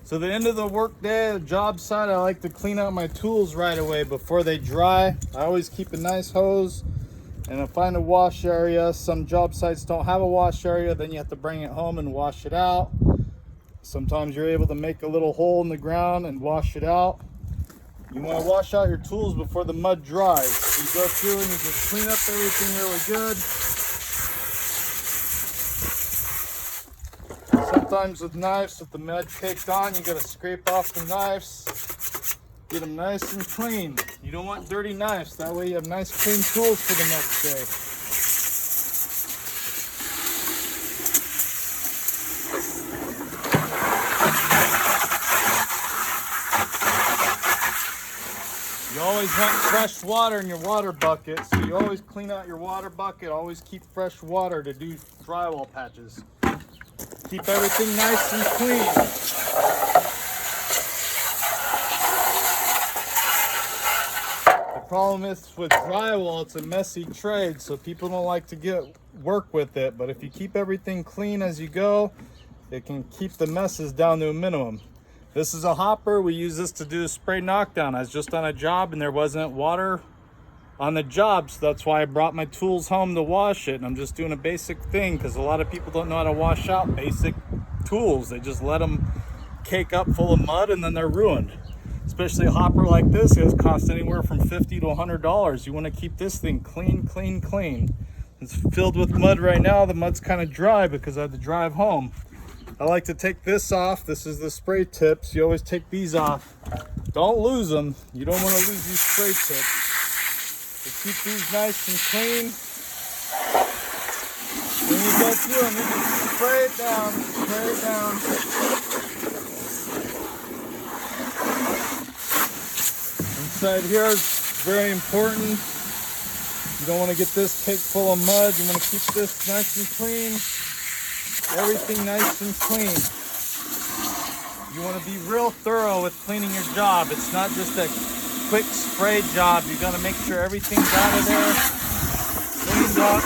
So the end of the work day, the job site, I like to clean out my tools right away before they dry. I always keep a nice hose and I find a wash area. Some job sites don't have a wash area, then you have to bring it home and wash it out. Sometimes you're able to make a little hole in the ground and wash it out. You want to wash out your tools before the mud dries. You go through and you just clean up everything really good. Sometimes with knives, with the mud caked on, you gotta scrape off the knives, get them nice and clean. You don't want dirty knives, that way you have nice clean tools for the next day. You always want fresh water in your water bucket, so you always clean out your water bucket, always keep fresh water to do drywall patches. Keep everything nice and clean. The problem is with drywall, it's a messy trade, so people don't like to work with it. But if you keep everything clean as you go, it can keep the messes down to a minimum. This is a hopper. We use this to do a spray knockdown. I was just on a job and there wasn't water on the job, so that's why I brought my tools home to wash it. And I'm just doing a basic thing because a lot of people don't know how to wash out basic tools. They just let them cake up full of mud and then they're ruined. Especially a hopper like this, it costs anywhere from $50 to $100. You want to keep this thing clean, clean, clean. It's filled with mud right now. The mud's kind of dry because I had to drive home. I like to take this off. This is the spray tips. You always take these off. Don't lose them. You don't want to lose these spray tips. To keep these nice and clean. When you go through them, you just spray it down, spray it down. Inside here is very important. You don't want to get this cake full of mud. You want to keep this nice and clean. Everything nice and clean. You want to be real thorough with cleaning your job. It's not just a quick spray job. You got to make sure everything's out of there, cleaned up.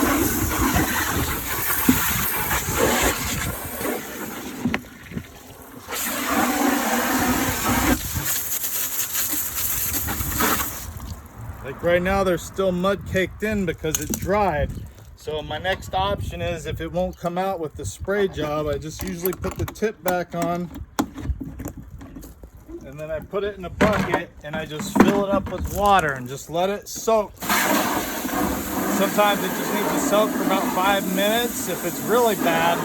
Like right now, there's still mud caked in because it dried. So my next option is, if it won't come out with the spray job, I just usually put the tip back on. And then I put it in a bucket and I just fill it up with water and just let it soak. Sometimes it just needs to soak for about 5 minutes. If it's really bad,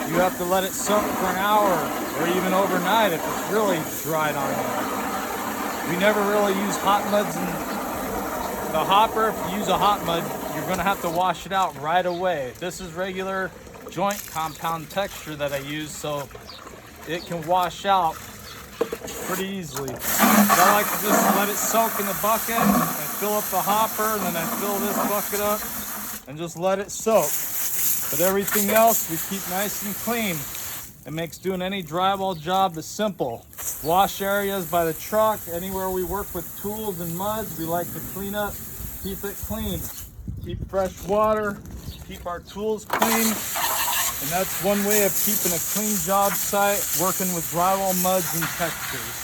you have to let it soak for an hour or even overnight if it's really dried on you. We never really use hot muds in the hopper. If you use a hot mud, you're gonna have to wash it out right away. This is regular joint compound texture that I use, so it can wash out pretty easily. But I like to just let it soak in the bucket and fill up the hopper, and then I fill this bucket up and just let it soak. But everything else we keep nice and clean. It makes doing any drywall job as simple. Wash areas by the truck, anywhere we work with tools and muds, we like to clean up, keep it clean. Keep fresh water, keep our tools clean. And that's one way of keeping a clean job site, working with drywall muds and textures.